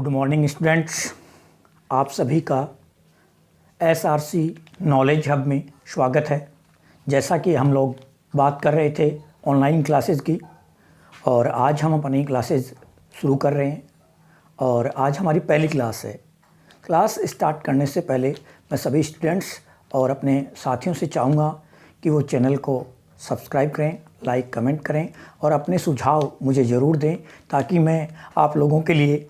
Good morning students, आप सभी का एसआरसी नॉलेज हब में स्वागत है। जैसा कि हम लोग बात कर रहे थे ऑनलाइन क्लासेस की, और आज हम अपनी क्लासेस शुरू कर रहे हैं और आज हमारी पहली क्लास है। क्लास स्टार्ट करने से पहले मैं सभी स्टूडेंट्स और अपने साथियों से चाहूँगा कि वो चैनल को सब्सक्राइब करें, लाइक कमेंट करें और अपने सुझाव मुझे ज़रूर दें ताकि मैं आप लोगों के लिए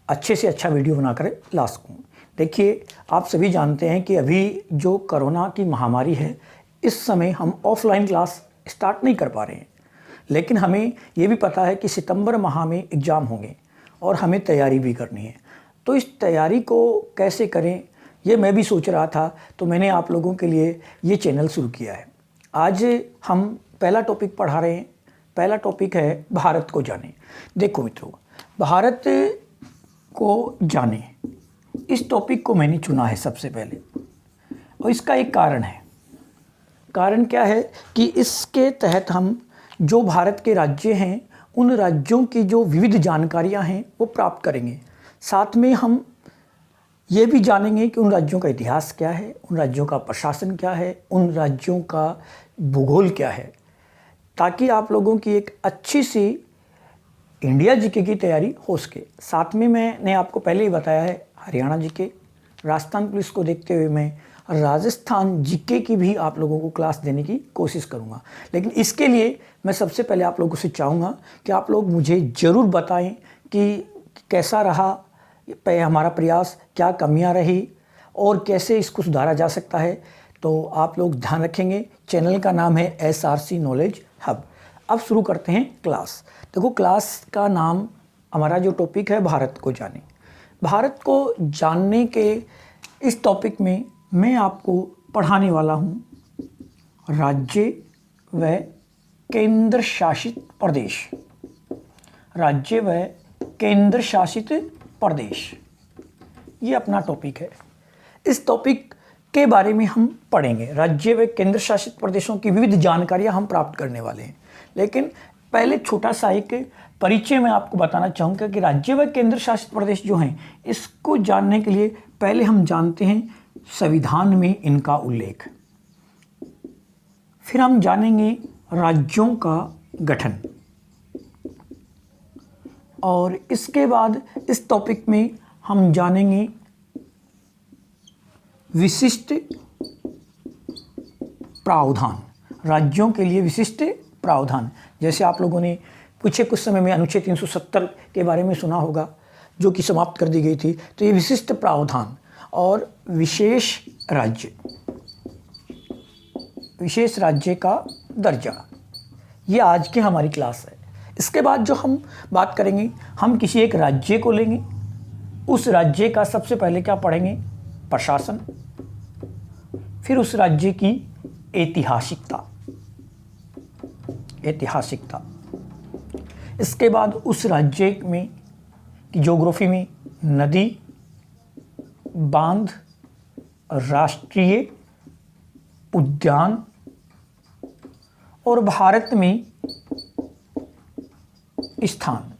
अच्छे से अच्छा वीडियो बनाकर ला सकूँ। देखिए, आप सभी जानते हैं कि अभी जो कोरोना की महामारी है, इस समय हम ऑफलाइन क्लास स्टार्ट नहीं कर पा रहे हैं, लेकिन हमें ये भी पता है कि सितंबर माह में एग्ज़ाम होंगे और हमें तैयारी भी करनी है। तो इस तैयारी को कैसे करें, ये मैं भी सोच रहा था, तो मैंने आप लोगों के लिए ये चैनल शुरू किया है। आज हम पहला टॉपिक पढ़ा रहे हैं। पहला टॉपिक है भारत को जाने। देखो मित्रों, भारत को जाने, इस टॉपिक को मैंने चुना है सबसे पहले, और इसका एक कारण है। कारण क्या है कि इसके तहत हम जो भारत के राज्य हैं, उन राज्यों की जो विविध जानकारियां हैं वो प्राप्त करेंगे। साथ में हम ये भी जानेंगे कि उन राज्यों का इतिहास क्या है, उन राज्यों का प्रशासन क्या है, उन राज्यों का भूगोल क्या है, ताकि आप लोगों की एक अच्छी सी इंडिया जीके की तैयारी हो सके। साथ में मैंने आपको पहले ही बताया है हरियाणा जीके, राजस्थान पुलिस को देखते हुए मैं राजस्थान जीके की भी आप लोगों को क्लास देने की कोशिश करूंगा। लेकिन इसके लिए मैं सबसे पहले आप लोगों से चाहूँगा कि आप लोग मुझे ज़रूर बताएं कि कैसा रहा हमारा प्रयास, क्या कमियां रही और कैसे इसको सुधारा जा सकता है। तो आप लोग ध्यान रखेंगे। चैनल का नाम है एसआरसी नॉलेज हब। अब शुरू करते हैं क्लास। देखो, क्लास का नाम, हमारा जो टॉपिक है भारत को जाने। भारत को जानने के इस टॉपिक में मैं आपको पढ़ाने वाला हूँ राज्य व केंद्र शासित प्रदेश। राज्य व केंद्र शासित प्रदेश, ये अपना टॉपिक है। इस टॉपिक के बारे में हम पढ़ेंगे। राज्य व केंद्र शासित प्रदेशों की विविध जानकारियां हम प्राप्त करने वाले हैं। लेकिन पहले छोटा सा एक परिचय मैं आपको बताना चाहूँगा कि राज्य व केंद्र शासित प्रदेश जो हैं, इसको जानने के लिए पहले हम जानते हैं संविधान में इनका उल्लेख। फिर हम जानेंगे राज्यों का गठन, और इसके बाद इस टॉपिक में हम जानेंगे विशिष्ट प्रावधान। राज्यों के लिए विशिष्ट प्रावधान, जैसे आप लोगों ने पिछले कुछ समय में अनुच्छेद 370 के बारे में सुना होगा, जो कि समाप्त कर दी गई थी। तो ये विशिष्ट प्रावधान और विशेष राज्य, विशेष राज्य का दर्जा, ये आज की हमारी क्लास है। इसके बाद जो हम बात करेंगे, हम किसी एक राज्य को लेंगे, उस राज्य का सबसे पहले क्या पढ़ेंगे, प्रशासन, फिर उस राज्य की ऐतिहासिकता, इसके बाद उस राज्य में की ज्योग्राफी में नदी, बांध, राष्ट्रीय उद्यान, और भारत में स्थान।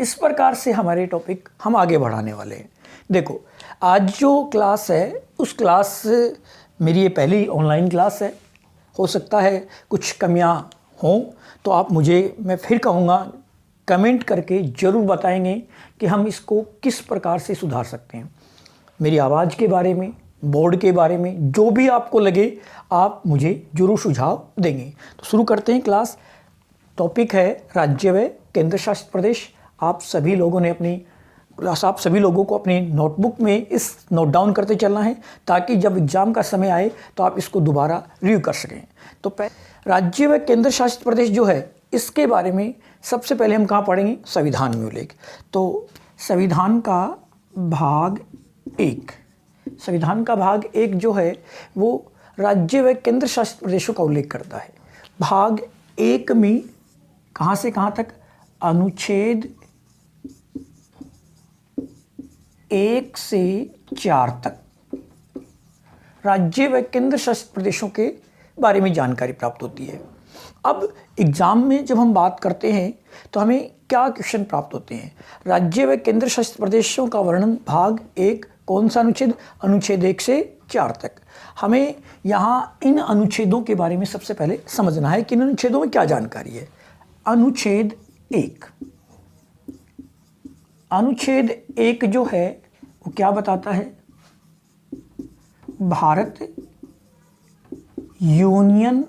इस प्रकार से हमारे टॉपिक हम आगे बढ़ाने वाले हैं। देखो, आज जो क्लास है, उस क्लास मेरी ये पहली ऑनलाइन क्लास है। हो सकता है कुछ कमियां हों, तो आप मुझे, मैं फिर कहूँगा, कमेंट करके ज़रूर बताएंगे कि हम इसको किस प्रकार से सुधार सकते हैं। मेरी आवाज़ के बारे में, बोर्ड के बारे में, जो भी आपको लगे, आप मुझे ज़रूर सुझाव देंगे। तो शुरू करते हैं क्लास। टॉपिक है राज्य व केंद्र शासित प्रदेश। आप सभी लोगों ने आप सभी लोगों को अपनी नोटबुक में इस नोट डाउन करते चलना है, ताकि जब एग्ज़ाम का समय आए तो आप इसको दोबारा रिव्यू कर सकें। तो राज्य व केंद्र शासित प्रदेश जो है, इसके बारे में सबसे पहले हम कहाँ पढ़ेंगे, संविधान में उल्लेख। तो संविधान का भाग 1, संविधान का भाग 1 जो है वो राज्य व केंद्र शासित प्रदेशों का उल्लेख करता है। भाग 1 में कहाँ से कहाँ तक, अनुच्छेद 1 से 4 तक राज्य व केंद्र शासित प्रदेशों के बारे में जानकारी प्राप्त होती है। अब एग्ज़ाम में जब हम बात करते हैं तो हमें क्या क्वेश्चन प्राप्त होते हैं। राज्य व केंद्र शासित प्रदेशों का वर्णन भाग 1, कौन सा अनुच्छेद, अनुच्छेद 1 से 4 तक। हमें यहाँ इन अनुच्छेदों के बारे में सबसे पहले समझना है कि इन अनुच्छेदों में क्या जानकारी है। अनुच्छेद 1, अनुच्छेद 1 जो है वो क्या बताता है, भारत यूनियन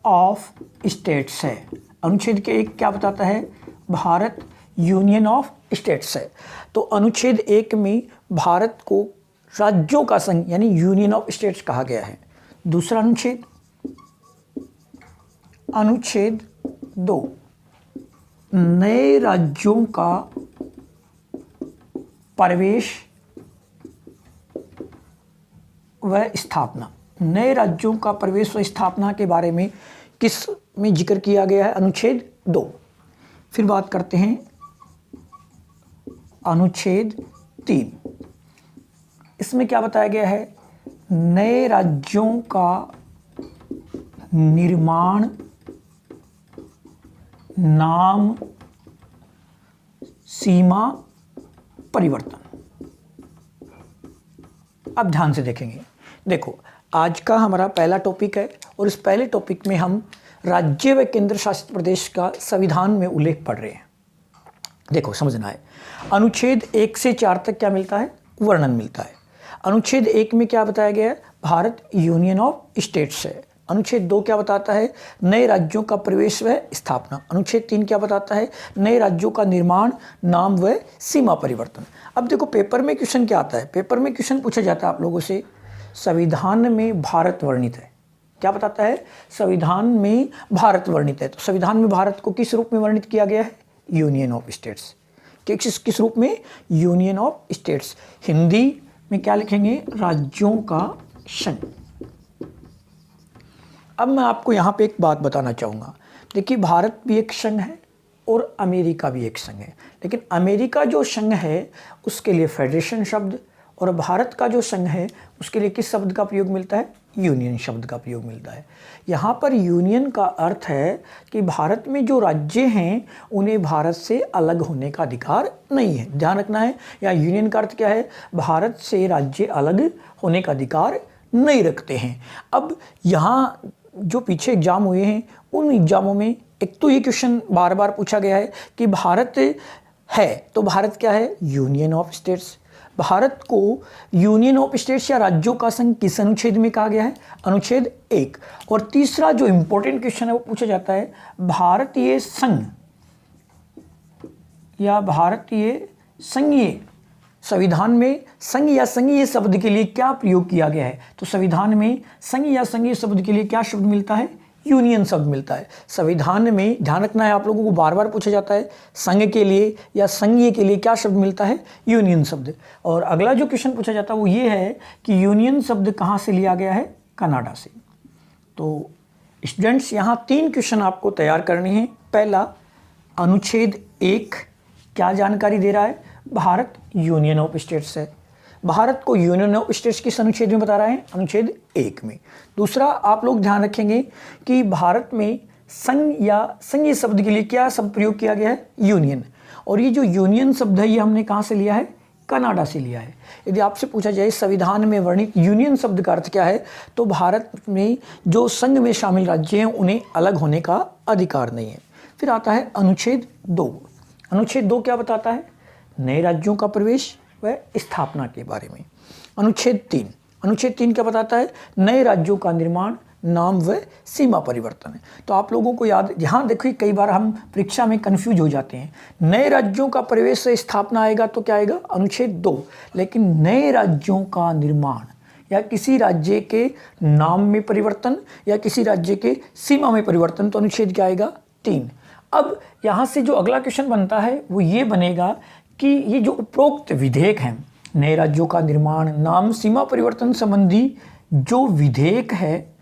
ऑफ स्टेट्स है। अनुच्छेद के 1 क्या बताता है, भारत यूनियन ऑफ स्टेट्स है। तो अनुच्छेद 1 में भारत को राज्यों का संघ यानी यूनियन ऑफ स्टेट्स कहा गया है। दूसरा अनुच्छेद, अनुच्छेद 2, नए राज्यों का प्रवेश व स्थापना। नए राज्यों का प्रवेश व स्थापना के बारे में किस में जिक्र किया गया है, अनुच्छेद 2। फिर बात करते हैं अनुच्छेद 3, इसमें क्या बताया गया है, नए राज्यों का निर्माण, नाम, सीमा परिवर्तन। अब ध्यान से देखेंगे। देखो, आज का हमारा पहला टॉपिक है और इस पहले टॉपिक में हम राज्य व केंद्र शासित प्रदेश का संविधान में उल्लेख पढ़ रहे हैं। देखो समझना है, अनुच्छेद 1 से 4 तक क्या मिलता है, वर्णन मिलता है। अनुच्छेद 1 में क्या बताया गया है, भारत यूनियन ऑफ स्टेट्स है। अनुच्छेद 2 क्या बताता है, नए राज्यों का प्रवेश व स्थापना। अनुच्छेद 3 क्या बताता है, नए राज्यों का निर्माण, नाम व सीमा परिवर्तन। अब देखो पेपर में क्वेश्चन क्या आता है, पेपर में क्वेश्चन पूछा जाता है आप लोगों से, संविधान में भारत वर्णित है। क्या बताता है, संविधान में भारत वर्णित है। तो संविधान में भारत को किस रूप में वर्णित किया गया है, यूनियन ऑफ स्टेट्स। किस रूप में, यूनियन ऑफ स्टेट्स। हिंदी में क्या लिखेंगे, राज्यों का संघ। अब मैं आपको यहाँ पे एक बात बताना चाहूँगा। देखिए, भारत भी एक संघ है और अमेरिका भी एक संघ है, लेकिन अमेरिका जो संघ है उसके लिए फेडरेशन शब्द, और भारत का जो संघ है उसके लिए किस शब्द का प्रयोग मिलता है, यूनियन शब्द का प्रयोग मिलता है। यहाँ पर यूनियन का अर्थ है कि भारत में जो राज्य हैं उन्हें भारत से अलग होने का अधिकार नहीं है, ध्यान रखना है। या यूनियन का अर्थ क्या है, भारत से राज्य अलग होने का अधिकार नहीं रखते हैं। अब यहाँ जो पीछे एग्जाम हुए हैं उन एग्जामों में एक तो ये क्वेश्चन बार बार पूछा गया है कि भारत है तो भारत क्या है, यूनियन ऑफ स्टेट्स। भारत को यूनियन ऑफ स्टेट्स या राज्यों का संघ किस अनुच्छेद में कहा गया है, अनुच्छेद 1। और तीसरा जो इंपॉर्टेंट क्वेश्चन है वो पूछा जाता है, भारतीय संघ या भारतीय संघीय, संविधान में संघ या संघीय शब्द के लिए क्या प्रयोग किया गया है। तो संविधान में संघ या संघीय शब्द के लिए क्या शब्द मिलता है, यूनियन शब्द मिलता है। संविधान में ध्यान रखना है, आप लोगों को बार बार पूछा जाता है, संघ के लिए या संघीय के लिए क्या शब्द मिलता है, यूनियन शब्द। और अगला जो क्वेश्चन पूछा जाता है वो ये है कि यूनियन शब्द कहाँ से लिया गया है, कनाडा से। तो स्टूडेंट्स, यहाँ 3 क्वेश्चन आपको तैयार करने हैं। पहला, अनुच्छेद 1 क्या जानकारी दे रहा है, भारत यूनियन ऑफ स्टेट्स है। भारत को यूनियन ऑफ स्टेट्स किस अनुच्छेद में बता रहा है, अनुच्छेद 1 में। दूसरा, आप लोग ध्यान रखेंगे कि भारत में संघ या संघीय शब्द के लिए क्या शब्द प्रयोग किया गया है, यूनियन। और ये जो यूनियन शब्द है ये हमने कहाँ से लिया है, कनाडा से लिया है। यदि आपसे पूछा जाए संविधान में वर्णित यूनियन शब्द का अर्थ क्या है, तो भारत में जो संघ में शामिल राज्य हैं उन्हें अलग होने का अधिकार नहीं है। फिर आता है अनुच्छेद 2। अनुच्छेद 2 क्या बताता है, नए राज्यों का प्रवेश व स्थापना के बारे में। अनुच्छेद 3, अनुच्छेद 3 क्या बताता है, नए राज्यों का निर्माण, नाम व सीमा परिवर्तन है। तो आप लोगों को याद, यहाँ देखिए कई बार हम परीक्षा में कंफ्यूज हो जाते हैं। नए राज्यों का प्रवेश से स्थापना आएगा तो क्या आएगा, अनुच्छेद 2। लेकिन नए राज्यों का निर्माण या किसी राज्य के नाम में परिवर्तन या किसी राज्य के सीमा में परिवर्तन, तो अनुच्छेद क्या आएगा, 3। अब यहाँ से जो अगला क्वेश्चन बनता है वो ये बनेगा कि ये जो उपरोक्त विधेयक हैं, नए राज्यों का निर्माण, नाम, सीमा परिवर्तन संबंधी जो विधेयक है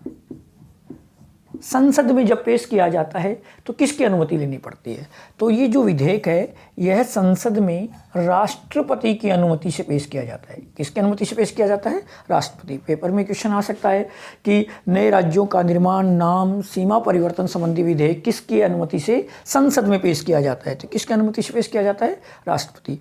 संसद में जब पेश किया जाता है तो किसकी अनुमति लेनी पड़ती है? तो ये जो विधेयक है यह संसद में राष्ट्रपति की अनुमति से पेश किया जाता है। किसकी अनुमति से पेश किया जाता है? राष्ट्रपति। पेपर में क्वेश्चन आ सकता है कि नए राज्यों का निर्माण, नाम, सीमा परिवर्तन संबंधी विधेयक किसकी अनुमति से संसद में पेश किया जाता है? तो किसकी अनुमति से पेश किया जाता है? राष्ट्रपति।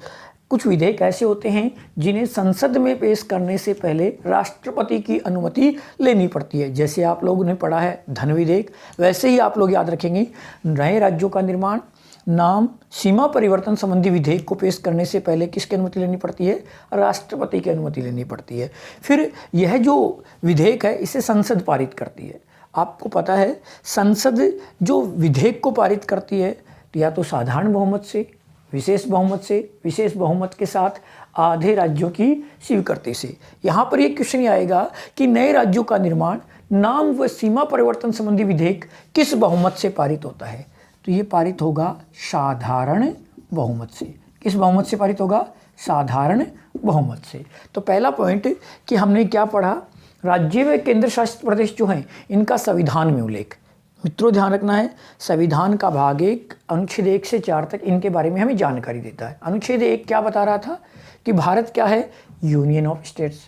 कुछ विधेयक ऐसे होते हैं जिन्हें संसद में पेश करने से पहले राष्ट्रपति की अनुमति लेनी पड़ती है। जैसे आप लोगों ने पढ़ा है धन विधेयक, वैसे ही आप लोग याद रखेंगे नए राज्यों का निर्माण, नाम, सीमा परिवर्तन संबंधी विधेयक को पेश करने से पहले किसकी अनुमति लेनी पड़ती है? राष्ट्रपति की अनुमति लेनी पड़ती है। फिर यह जो विधेयक है इसे संसद पारित करती है। आपको पता है संसद जो विधेयक को पारित करती है या तो साधारण बहुमत से, विशेष बहुमत से, विशेष बहुमत के साथ आधे राज्यों की स्वीकृति से। यहाँ पर एक क्वेश्चन आएगा कि नए राज्यों का निर्माण, नाम व सीमा परिवर्तन संबंधी विधेयक किस बहुमत से पारित होता है? तो ये पारित होगा साधारण बहुमत से। किस बहुमत से पारित होगा? साधारण बहुमत से। तो पहला पॉइंट कि हमने क्या पढ़ा, राज्य व केंद्र शासित प्रदेश जो हैं इनका संविधान में उल्लेख। मित्रों ध्यान रखना है, संविधान का भाग 1 अनुच्छेद 1 से 4 तक इनके बारे में हमें जानकारी देता है। अनुच्छेद 1 क्या बता रहा था कि भारत क्या है? Union of states.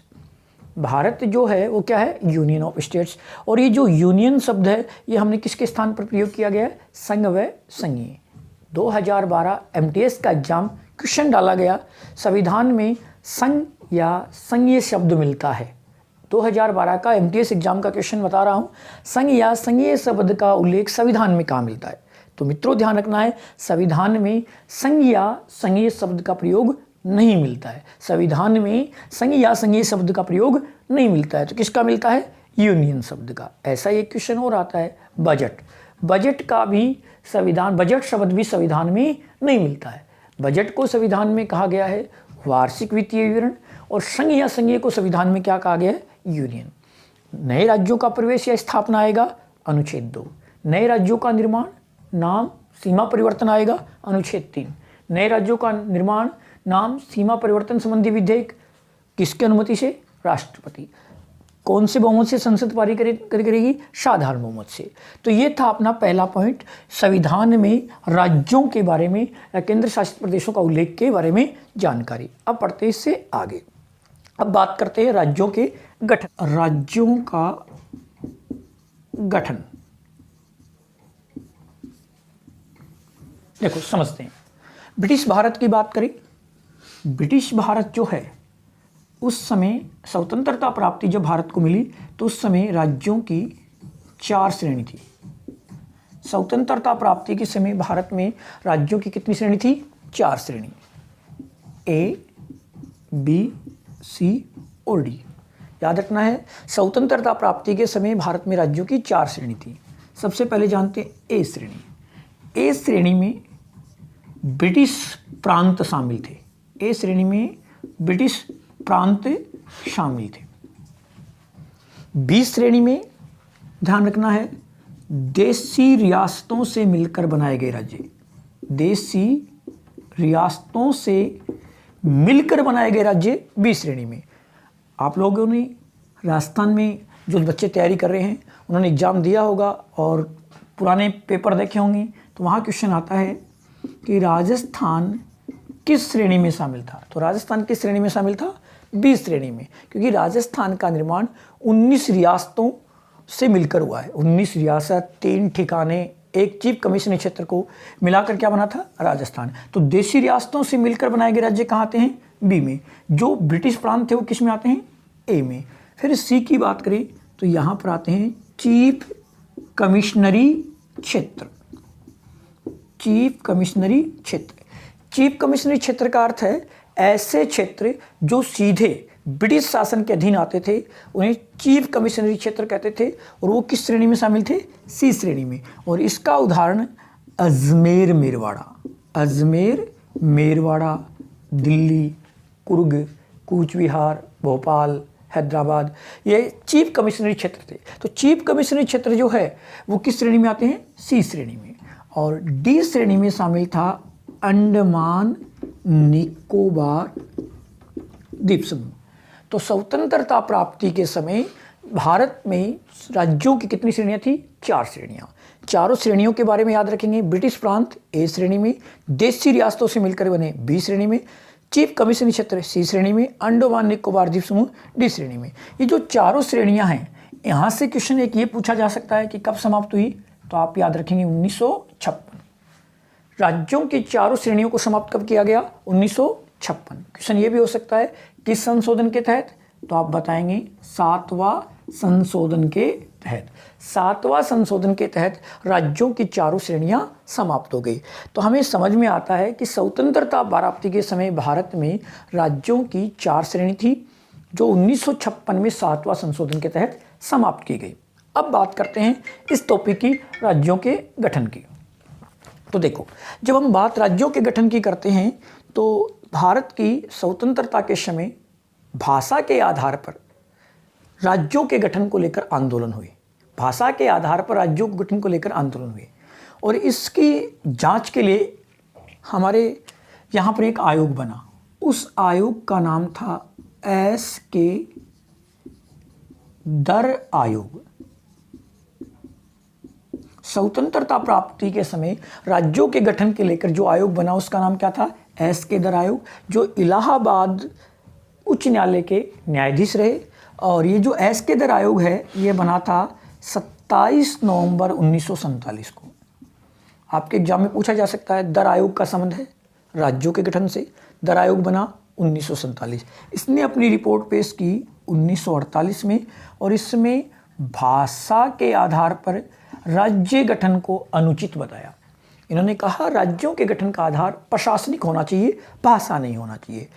भारत जो है वो क्या है? Union of states. और ये जो यूनियन शब्द है ये हमने किसके स्थान पर प्रयोग किया गया है? संघ व संघीय। 2012 MTS का एग्जाम क्वेश्चन डाला गया, संविधान में संघ या संघीय शब्द मिलता है। 2012 का MTS एग्जाम का क्वेश्चन बता रहा हूँ, संघ या संघीय शब्द का उल्लेख संविधान में कहाँ मिलता है? तो मित्रों ध्यान रखना है, संविधान में संघ या संघीय शब्द का प्रयोग नहीं मिलता है। संविधान में संघ या संघीय शब्द का प्रयोग नहीं मिलता है। तो किसका मिलता है? यूनियन शब्द का। ऐसा एक क्वेश्चन और आता है बजट। बजट का भी संविधान, बजट शब्द भी संविधान में नहीं मिलता है। बजट को संविधान में कहा गया है वार्षिक वित्तीय विवरण, और संघ या संघीय को संविधान में क्या कहा गया है? यूनियन। नए राज्यों का प्रवेश या स्थापना आएगा अनुच्छेद 2। नए राज्यों का निर्माण, नाम, सीमा परिवर्तन आएगा अनुच्छेद 3। नए राज्यों का निर्माण, नाम, सीमा परिवर्तन संबंधी विधेयक किसकी अनुमति से? राष्ट्रपति। कौन से बहुमत से संसद पारित करेगी? साधारण बहुमत से। तो ये था अपना पहला पॉइंट, संविधान में राज्यों के बारे में या केंद्र शासित प्रदेशों का उल्लेख के बारे में जानकारी। अब पढ़ते इससे आगे। अब बात करते हैं राज्यों के गठन। राज्यों का गठन देखो समझते हैं। ब्रिटिश भारत की बात करें, ब्रिटिश भारत जो है उस समय स्वतंत्रता प्राप्ति जब भारत को मिली तो उस समय राज्यों की 4 श्रेणी थी। स्वतंत्रता प्राप्ति के समय भारत में राज्यों की कितनी श्रेणी थी? 4 श्रेणी, A, B, C और D। याद रखना है, स्वतंत्रता प्राप्ति के समय भारत में राज्यों की 4 श्रेणी थी। सबसे पहले जानते हैं A श्रेणी। A श्रेणी में ब्रिटिश प्रांत शामिल थे। A श्रेणी में ब्रिटिश प्रांत शामिल थे। B श्रेणी में ध्यान रखना है देशी रियासतों से मिलकर बनाए गए राज्य। देशी रियासतों से मिलकर बनाए गए राज्य B श्रेणी में। आप लोगों ने राजस्थान में जो बच्चे तैयारी कर रहे हैं उन्होंने एग्ज़ाम दिया होगा और पुराने पेपर देखे होंगे, तो वहाँ क्वेश्चन आता है कि राजस्थान किस श्रेणी में शामिल था? तो राजस्थान किस श्रेणी में शामिल था? B श्रेणी में, क्योंकि राजस्थान का निर्माण 19 रियासतों से मिलकर हुआ है। 19 रियासत, 3 ठिकाने, एक चीफ कमिश्नरी क्षेत्र को मिलाकर क्या बना था? राजस्थान। तो देशी रियासतों से मिलकर बनाए गए राज्य कहाँ आते हैं? B में। जो ब्रिटिश प्रांत थे वो किस में आते हैं? A में। फिर C की बात करें तो यहाँ पर आते हैं चीफ कमिश्नरी क्षेत्र। चीफ कमिश्नरी क्षेत्र। चीफ कमिश्नरी क्षेत्र का अर्थ है ऐसे क्षेत्र जो सीधे ब्रिटिश शासन के अधीन आते थे, उन्हें चीफ कमिश्नरी क्षेत्र कहते थे। और वो किस श्रेणी में शामिल थे? C श्रेणी में। और इसका उदाहरण अजमेर मेरवाड़ा। अजमेर मेरवाड़ा, दिल्ली, कुर्ग, कूच बिहार, भोपाल, हैदराबाद, ये चीफ कमिश्नरी क्षेत्र थे। तो चीफ कमिश्नरी क्षेत्र जो है वो किस श्रेणी में आते हैं? C श्रेणी में। और D श्रेणी में शामिल था अंडमान निकोबार द्वीप समूह। तो स्वतंत्रता प्राप्ति के समय भारत में राज्यों की कितनी श्रेणियां थी? 4 श्रेणियाँ। चारों श्रेणियों के बारे में याद रखेंगे। ब्रिटिश प्रांत ए श्रेणी में, देशी रियासतों से मिलकर बने बी श्रेणी में, चीफ कमीशनी क्षेत्र सी श्रेणी में, अंडमान निकोबार द्वीप समूह डी श्रेणी में। ये जो चारों श्रेणियां हैं, यहाँ से क्वेश्चन एक ये पूछा जा सकता है कि कब समाप्त हुई, तो आप याद रखेंगे 1956। राज्यों की चारों श्रेणियों को समाप्त कब किया गया, 1956। क्वेश्चन ये भी हो सकता है किस संशोधन के तहत, तो आप बताएंगे 7वां संशोधन के तहत। 7वां संशोधन के तहत राज्यों की चारों श्रेणियां समाप्त हो गई। तो हमें समझ में आता है कि स्वतंत्रता प्राप्ति के समय भारत में राज्यों की 4 श्रेणी थी, जो 1956 में 7वां संशोधन के तहत समाप्त की गई। अब बात करते हैं इस टॉपिक की, राज्यों के गठन की। तो देखो, जब हम बात राज्यों के गठन की करते हैं तो भारत की स्वतंत्रता के समय भाषा के आधार पर राज्यों के गठन को लेकर आंदोलन हुए। भाषा के आधार पर राज्यों के गठन को लेकर आंदोलन हुए और इसकी जांच के लिए हमारे यहाँ पर एक आयोग बना। उस आयोग का नाम था एस.के. दर आयोग। स्वतंत्रता प्राप्ति के समय राज्यों के गठन के लेकर जो आयोग बना उसका नाम क्या था, एस.के. दर आयोग, जो इलाहाबाद उच्च न्यायालय के न्यायाधीश रहे। और ये जो एस.के. दर आयोग है ये बना था 27 नवंबर 1947 को। आपके एग्जाम में पूछा जा सकता है दर आयोग का संबंध है राज्यों के गठन से। दर आयोग बना 1947। इसने अपनी रिपोर्ट पेश की 1948 में और इसमें भाषा के आधार पर राज्य गठन को अनुचित बताया। इन्होंने कहा राज्यों के गठन का आधार प्रशासनिक होना चाहिए, भाषा नहीं होना चाहिए।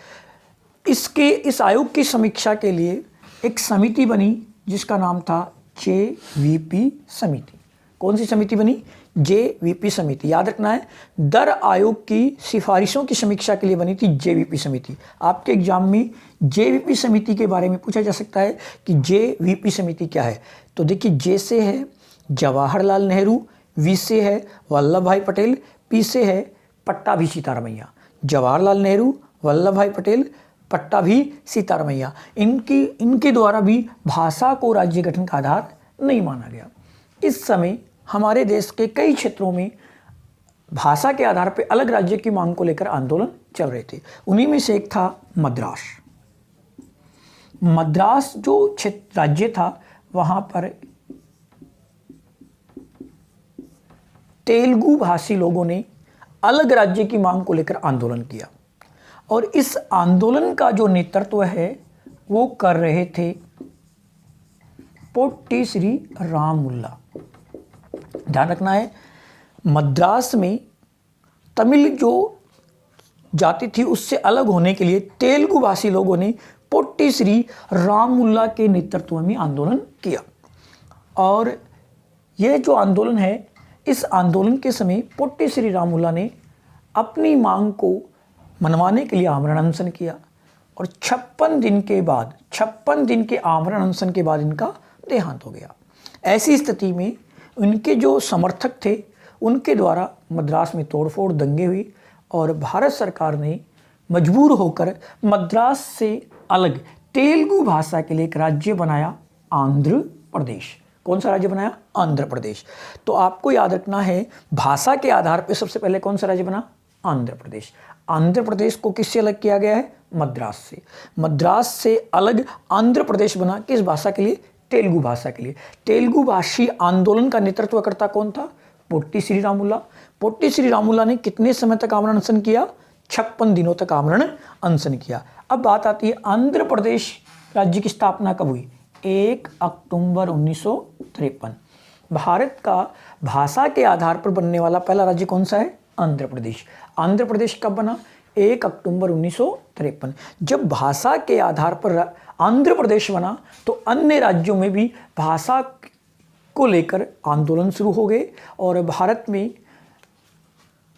इस आयोग की समीक्षा के लिए एक समिति बनी जिसका नाम था जे.वी.पी. समिति। कौन सी समिति बनी, जे.वी.पी. समिति। याद रखना है, दर आयोग की सिफारिशों की समीक्षा के लिए बनी थी जे.वी.पी. समिति। आपके एग्जाम में जे.वी.पी. समिति के बारे में पूछा जा सकता है कि जे.वी.पी. समिति क्या है। तो देखिए, जे से है जवाहरलाल नेहरू, वी से है वल्लभ भाई पटेल, पी से है पट्टाभी सीतारमैया। जवाहरलाल नेहरू, वल्लभ भाई पटेल, पट्टाभी सीतारमैया, इनके द्वारा भी भाषा को राज्य गठन का आधार नहीं माना गया। इस समय हमारे देश के कई क्षेत्रों में भाषा के आधार पर अलग राज्य की मांग को लेकर आंदोलन चल रहे थे। उन्हीं में से एक था मद्रास। मद्रास जो राज्य था वहाँ पर तेलुगु भाषी लोगों ने अलग राज्य की मांग को लेकर आंदोलन किया और इस आंदोलन का जो नेतृत्व है वो कर रहे थे पोट्टी श्री रामुल्ला। ध्यान रखना है, मद्रास में तमिल जो जाति थी उससे अलग होने के लिए तेलुगु भाषी लोगों ने पोट्टी श्री रामुल्ला के नेतृत्व में आंदोलन किया। और यह जो आंदोलन है, इस आंदोलन के समय पोट्टी श्री रामुल्ला ने अपनी मांग को मनवाने के लिए आमरण अनशन किया और 56 दिन के आमरण अनशन के बाद इनका देहांत हो गया। ऐसी स्थिति में उनके जो समर्थक थे उनके द्वारा मद्रास में तोड़फोड़ दंगे हुई और भारत सरकार ने मजबूर होकर मद्रास से अलग तेलुगु भाषा के लिए एक राज्य बनाया, आंध्र प्रदेश। कौन सा राज्य बनाया, आंध्र प्रदेश। तो आपको याद रखना है, भाषा के आधार पर सबसे पहले कौन सा राज्य बना, आंध्र प्रदेश। आंध्र प्रदेश को किससे अलग किया गया है, मद्रास से। मद्रास से अलग आंध्र प्रदेश बना, किस भाषा के लिए, तेलुगु भाषा के लिए। तेलुगु भाषी आंदोलन का नेतृत्वकर्ता कौन था, पोट्टी श्री रामुल्ला। पोट्टी श्री रामुल्ला ने कितने समय तक आमरण अनशन किया, 56 दिनों तक आमरण अनशन किया। अब बात आती है आंध्र प्रदेश राज्य की स्थापना कब हुई, 1 अक्टूबर 1953। भारत का भाषा के आधार पर बनने वाला पहला राज्य कौन सा है, आंध्र प्रदेश। आंध्र प्रदेश कब बना, 1 अक्टूबर 1953। जब भाषा के आधार पर आंध्र प्रदेश बना तो अन्य राज्यों में भी भाषा को लेकर आंदोलन शुरू हो गए और भारत में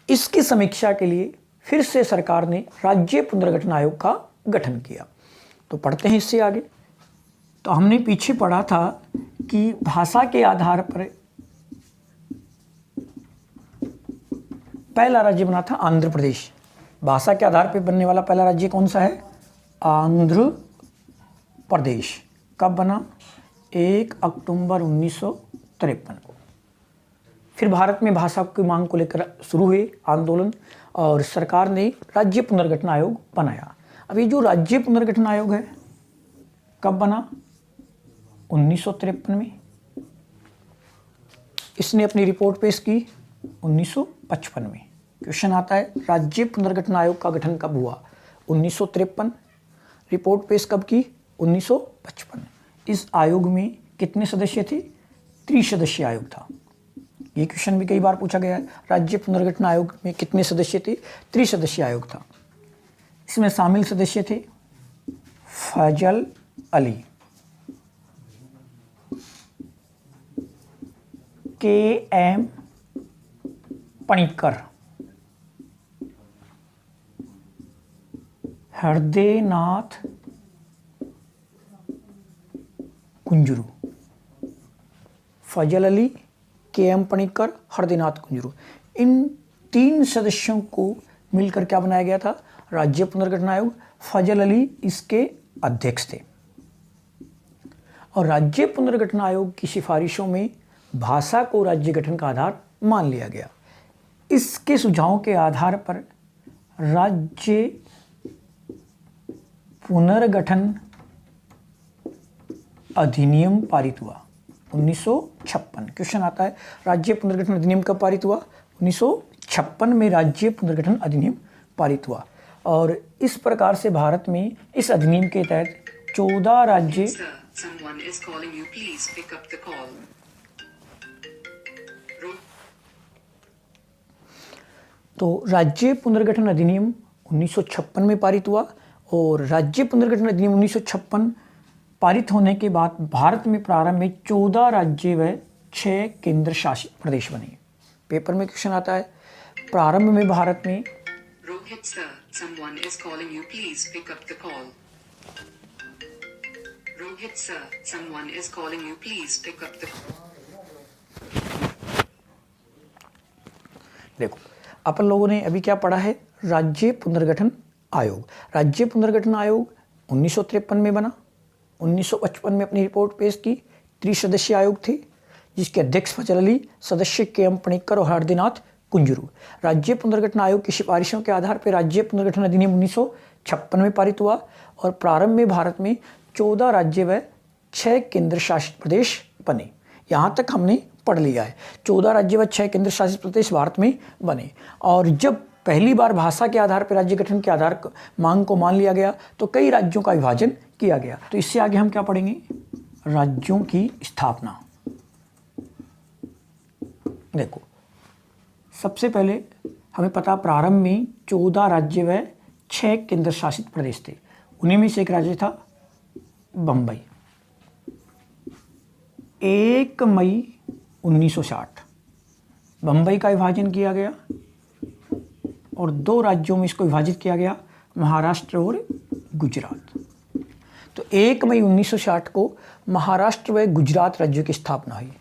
इसकी समीक्षा के लिए फिर से सरकार ने राज्य पुनर्गठन आयोग का गठन किया। तो पढ़ते हैं इससे आगे। तो हमने पीछे पढ़ा था कि भाषा के आधार पर पहला राज्य बना था आंध्र प्रदेश। भाषा के आधार पर बनने वाला पहला राज्य कौन सा है, आंध्र प्रदेश। कब बना, 1 अक्टूबर 1953 को। फिर भारत में भाषा की मांग को लेकर शुरू हुए आंदोलन और सरकार ने राज्य पुनर्गठन आयोग बनाया। अब ये जो राज्य पुनर्गठन आयोग है कब बना? 1953 में। इसने अपनी रिपोर्ट पेश की 1955 में। क्वेश्चन आता है राज्य पुनर्गठन आयोग का गठन कब हुआ? 1953। रिपोर्ट पेश कब की? 1955। इस आयोग में कितने सदस्य थे? त्रिसदस्यीय आयोग था। ये क्वेश्चन भी कई बार पूछा गया है। राज्य पुनर्गठन आयोग में कितने सदस्य थे? त्रिसदस्यीय आयोग था। इसमें शामिल सदस्य थे फजल अली, के.एम. पणिक्कर, हृदयनाथ कुंजरू। फजल अली, के.एम. पणिक्कर, हृदयनाथ कुंजरू, इन 3 सदस्यों को मिलकर क्या बनाया गया था? राज्य पुनर्गठन आयोग। फजल अली इसके अध्यक्ष थे और राज्य पुनर्गठन आयोग की सिफारिशों में भाषा को राज्य गठन का आधार मान लिया गया। इसके सुझावों के आधार पर राज्य पुनर्गठन अधिनियम पारित हुआ 1956। क्वेश्चन आता है राज्य पुनर्गठन अधिनियम कब पारित हुआ? 1956 में राज्य पुनर्गठन अधिनियम पारित हुआ और इस प्रकार से भारत में इस अधिनियम के तहत 14 राज्य तो राज्य पुनर्गठन अधिनियम 1956 में पारित हुआ और राज्य पुनर्गठन अधिनियम 1956 पारित होने के बाद भारत में प्रारंभ में 14 राज्य व 6 केंद्र शासित प्रदेश बने। पेपर में क्वेश्चन आता है प्रारंभ में भारत में Rohit sir, someone is calling you, please pick up the call. Rohit sir, someone is calling you, please pick up the call. देखो अपन लोगों ने अभी क्या पढ़ा है? राज्य पुनर्गठन आयोग। राज्य पुनर्गठन आयोग 1953 में बना, 1955 में अपनी रिपोर्ट पेश की। त्रिसदस्यीय आयोग थे जिसके अध्यक्ष फजल अली, सदस्य के.एम. पणिक्कर और हृदयनाथ कुंजरू। राज्य पुनर्गठन आयोग की सिफारिशों के आधार पर राज्य पुनर्गठन अधिनियम 1956 में पारित हुआ और प्रारंभ में भारत में 14 राज्य व 6 केंद्र शासित प्रदेश बने। यहाँ तक हमने पढ़ लिया है। 14 राज्य व 6 केंद्र शासित प्रदेश भारत में बने और जब पहली बार भाषा के आधार पर राज्य गठन के आधार मांग को मान लिया गया तो कई राज्यों का विभाजन किया गया। तो इससे आगे हम क्या पढ़ेंगे? राज्यों की स्थापना। देखो सबसे पहले हमें पता प्रारंभ में 14 राज्य व 6 केंद्र शासित प्रदेश थे। उन्हीं में से एक राज्य था बम्बई। 1 मई 1960 बम्बई का विभाजन किया गया और 2 राज्यों में इसको विभाजित किया गया, महाराष्ट्र और गुजरात। तो 1 मई 1960 को महाराष्ट्र व गुजरात राज्यों की स्थापना हुई।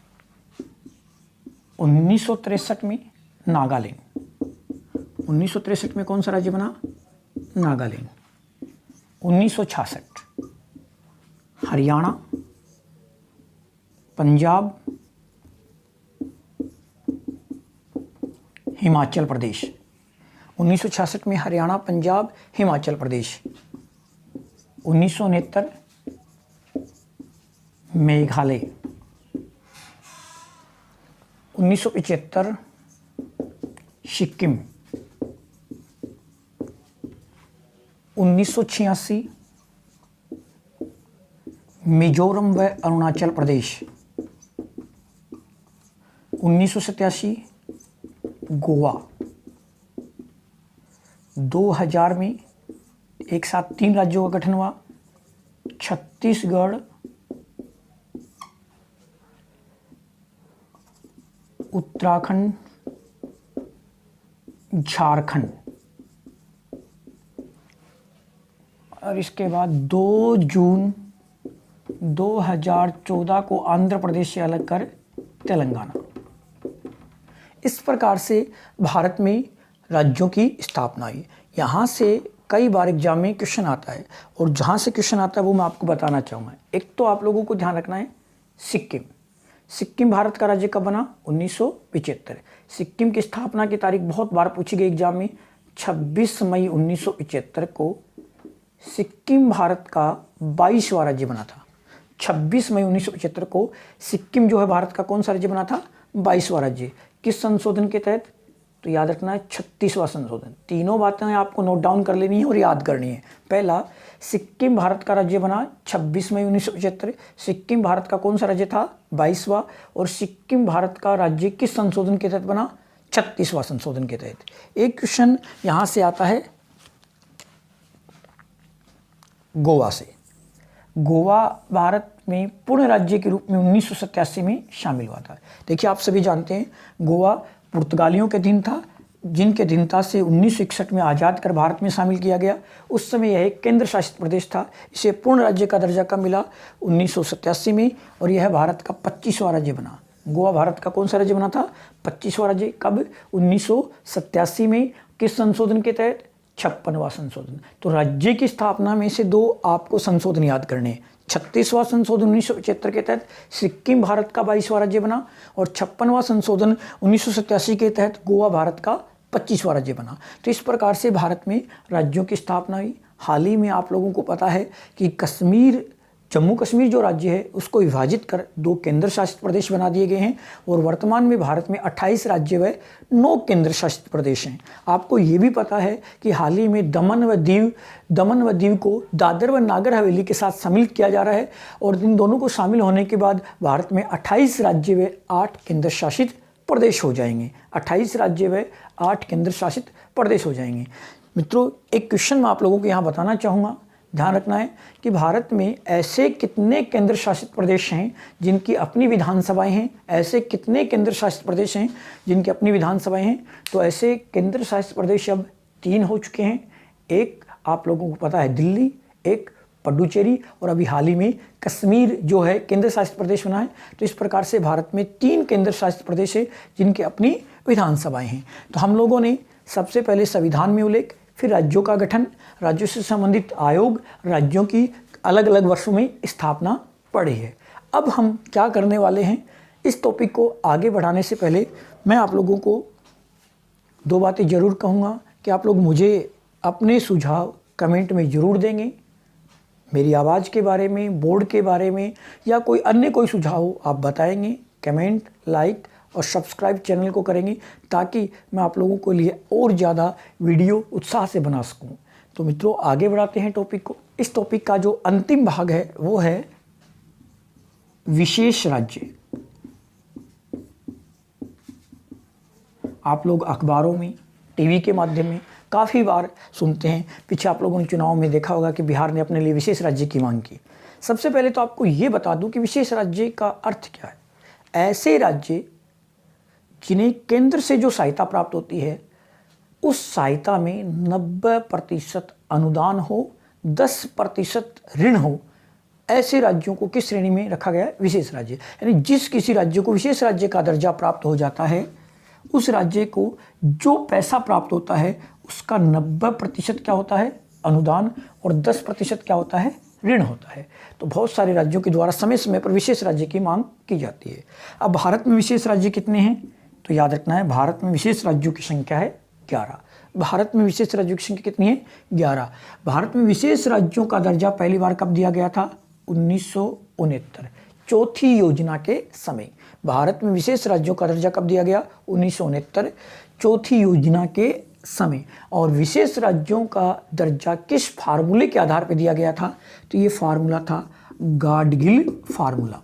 1963 में नागालैंड। 1963 में कौन सा राज्य बना? नागालैंड। 1966 हरियाणा, पंजाब, हिमाचल प्रदेश। 1966 में हरियाणा, पंजाब, हिमाचल प्रदेश। 1969 मेघालय। 1975 सिक्किम। 1986 मिजोरम व अरुणाचल प्रदेश। 1987 गोवा। 2000 में एक साथ 3 राज्यों का गठन हुआ, छत्तीसगढ़, उत्तराखंड, झारखंड। और इसके बाद 2 जून 2014 को आंध्र प्रदेश से अलग कर तेलंगाना। इस प्रकार से भारत में राज्यों की स्थापना हुई। यहाँ से कई बार एग्जाम में क्वेश्चन आता है और जहाँ से क्वेश्चन आता है वो मैं आपको बताना चाहूँगा। एक तो आप लोगों को ध्यान रखना है सिक्किम। सिक्किम भारत का राज्य कब बना? 1975। सिक्किम की स्थापना की तारीख बहुत बार पूछी गई एग्जाम में। 26 मई 1975 को सिक्किम भारत का 22वां राज्य बना था। 26 मई 1975 को सिक्किम जो है भारत का कौन सा राज्य बना था? 22वां राज्य। किस संशोधन के तहत? तो याद रखना है 36वां संशोधन। तीनों बातें आपको नोट डाउन कर लेनी है और याद करनी है। पहला, सिक्किम भारत का राज्य बना 26 मई 1975। सिक्किम भारत का कौन सा राज्य था? 22वां। और सिक्किम भारत का राज्य किस संशोधन के तहत बना? 36वां संशोधन के तहत। एक क्वेश्चन यहां से आता है गोवा से। गोवा भारत में पूर्ण राज्य के रूप में 1987 में शामिल हुआ था। देखिए, आप सभी जानते हैं गोवा पुर्तगालियों के अधीन था, जिनके अधीनता से 1961 में आज़ाद कर भारत में शामिल किया गया। उस समय यह एक केंद्र शासित प्रदेश था। इसे पूर्ण राज्य का दर्जा कब मिला? 1987 में। और यह भारत का 25वां राज्य बना। गोवा भारत का कौन सा राज्य बना था? 25वां राज्य। कब? 1987 में। किस संशोधन के तहत? 56वां संशोधन। तो राज्य की स्थापना में से दो आपको संशोधन याद करने हैं। 36वां संशोधन 1975 के तहत सिक्किम भारत का 22वां राज्य बना, और 56वां संशोधन 1987 के तहत गोवा भारत का 25वां राज्य बना। तो इस प्रकार से भारत में राज्यों की स्थापना हुई। हाल ही में आप लोगों को पता है कि जम्मू कश्मीर जो राज्य है उसको विभाजित कर 2 केंद्र शासित प्रदेश बना दिए गए हैं, और वर्तमान में भारत में 28 राज्य व 9 केंद्र शासित प्रदेश हैं। आपको ये भी पता है कि हाल ही में दमन व दीव को दादर व नागर हवेली के साथ शामिल किया जा रहा है, और इन दोनों को शामिल होने के बाद भारत में 28 राज्य व 8 केंद्र शासित प्रदेश हो जाएंगे। 28 राज्य व 8 केंद्र शासित प्रदेश हो जाएंगे। मित्रों, एक क्वेश्चन मैं आप लोगों को यहाँ बताना चाहूँगा, ध्यान रखना है कि भारत में ऐसे कितने केंद्र शासित प्रदेश हैं जिनकी अपनी विधानसभाएं हैं? ऐसे कितने केंद्र शासित प्रदेश हैं जिनकी अपनी विधानसभाएं हैं? तो ऐसे केंद्र शासित प्रदेश अब 3 हो चुके हैं। एक आप लोगों को पता है दिल्ली, एक पुडुचेरी, और अभी हाल ही में कश्मीर जो है केंद्र शासित प्रदेश बना है। तो इस प्रकार से भारत में 3 केंद्र शासित प्रदेश है जिनकी अपनी विधानसभाएं हैं। तो हम लोगों ने सबसे पहले संविधान में उल्लेख, फिर राज्यों का गठन, राज्यों से संबंधित आयोग, राज्यों की अलग अलग वर्षों में स्थापना पढ़ी है। अब हम क्या करने वाले हैं, इस टॉपिक को आगे बढ़ाने से पहले मैं आप लोगों को 2 बातें ज़रूर कहूँगा कि आप लोग मुझे अपने सुझाव कमेंट में ज़रूर देंगे। मेरी आवाज़ के बारे में, बोर्ड के बारे में, या कोई सुझाव आप बताएंगे। कमेंट, लाइक और सब्सक्राइब चैनल को करेंगे ताकि मैं आप लोगों के लिए और ज़्यादा वीडियो उत्साह से बना सकूं। तो मित्रों, आगे बढ़ाते हैं टॉपिक को। इस टॉपिक का जो अंतिम भाग है वो है विशेष राज्य। आप लोग अखबारों में, टीवी के माध्यम में काफ़ी बार सुनते हैं। पीछे आप लोगों ने चुनाव में देखा होगा कि बिहार ने अपने लिए विशेष राज्य की मांग की। सबसे पहले तो आपको ये बता दूं कि विशेष राज्य का अर्थ क्या है। ऐसे राज्य जिन्हें केंद्र से जो सहायता प्राप्त होती है उस सहायता में 90% अनुदान हो, 10% ऋण हो, ऐसे राज्यों को किस श्रेणी में रखा गया है? विशेष राज्य। यानी जिस किसी राज्य को विशेष राज्य का दर्जा प्राप्त हो जाता है, उस राज्य को जो पैसा प्राप्त होता है उसका 90% क्या होता है? अनुदान, और 10% क्या होता है? ऋण होता है। तो बहुत सारे राज्यों के द्वारा समय समय पर विशेष राज्य की मांग की जाती है। अब भारत में विशेष राज्य कितने हैं? तो याद रखना है, भारत में विशेष राज्यों की संख्या है 11। भारत में विशेष राज्यों की संख्या कितनी है? 11। भारत में विशेष राज्यों का दर्जा पहली बार कब दिया गया था? 1969, चौथी योजना के समय। भारत में विशेष राज्यों का दर्जा कब दिया गया? 1969, चौथी योजना के समय। और विशेष राज्यों का दर्जा किस फार्मूले के आधार पर दिया गया था? तो ये फार्मूला था गाडगिल फार्मूला।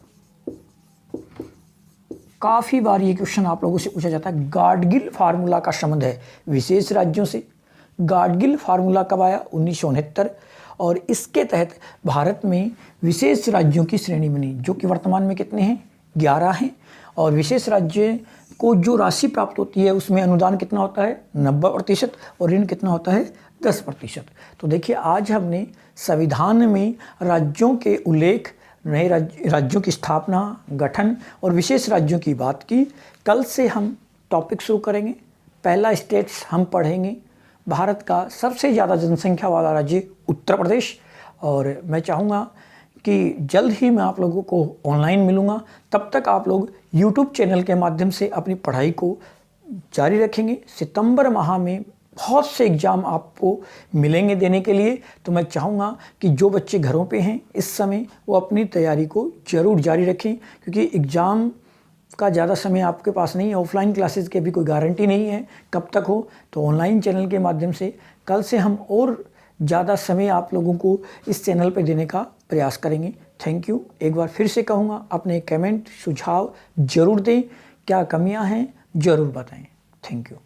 काफ़ी बार ये क्वेश्चन आप लोगों से पूछा जाता है। गाडगिल फार्मूला का संबंध है विशेष राज्यों से। गाडगिल फार्मूला कब आया? 1969, और इसके तहत भारत में विशेष राज्यों की श्रेणी बनी, जो कि वर्तमान में कितने हैं? 11 हैं। और विशेष राज्य को जो राशि प्राप्त होती है उसमें अनुदान कितना होता है? 90%, और ऋण कितना होता है? 10%। तो देखिए, आज हमने संविधान में राज्यों के उल्लेख, नए राज्यों की स्थापना, गठन और विशेष राज्यों की बात की। कल से हम टॉपिक शुरू करेंगे। पहला स्टेट्स हम पढ़ेंगे। भारत का सबसे ज़्यादा जनसंख्या वाला राज्य उत्तर प्रदेश, और मैं चाहूँगा कि जल्द ही मैं आप लोगों को ऑनलाइन मिलूँगा। तब तक आप लोग यूट्यूब चैनल के माध्यम से अपनी पढ़ाई को जारी रखेंगे। सितंबर माह में बहुत से एग्ज़ाम आपको मिलेंगे देने के लिए, तो मैं चाहूँगा कि जो बच्चे घरों पे हैं इस समय वो अपनी तैयारी को ज़रूर जारी रखें, क्योंकि एग्ज़ाम का ज़्यादा समय आपके पास नहीं है। ऑफलाइन क्लासेस की अभी कोई गारंटी नहीं है कब तक हो, तो ऑनलाइन चैनल के माध्यम से कल से हम और ज़्यादा समय आप लोगों को इस चैनल पर देने का प्रयास करेंगे। Thank you. एक बार फिर से कहूँगा, अपने कमेंट सुझाव ज़रूर दें, क्या कमियाँ हैं ज़रूर बताएं। Thank you.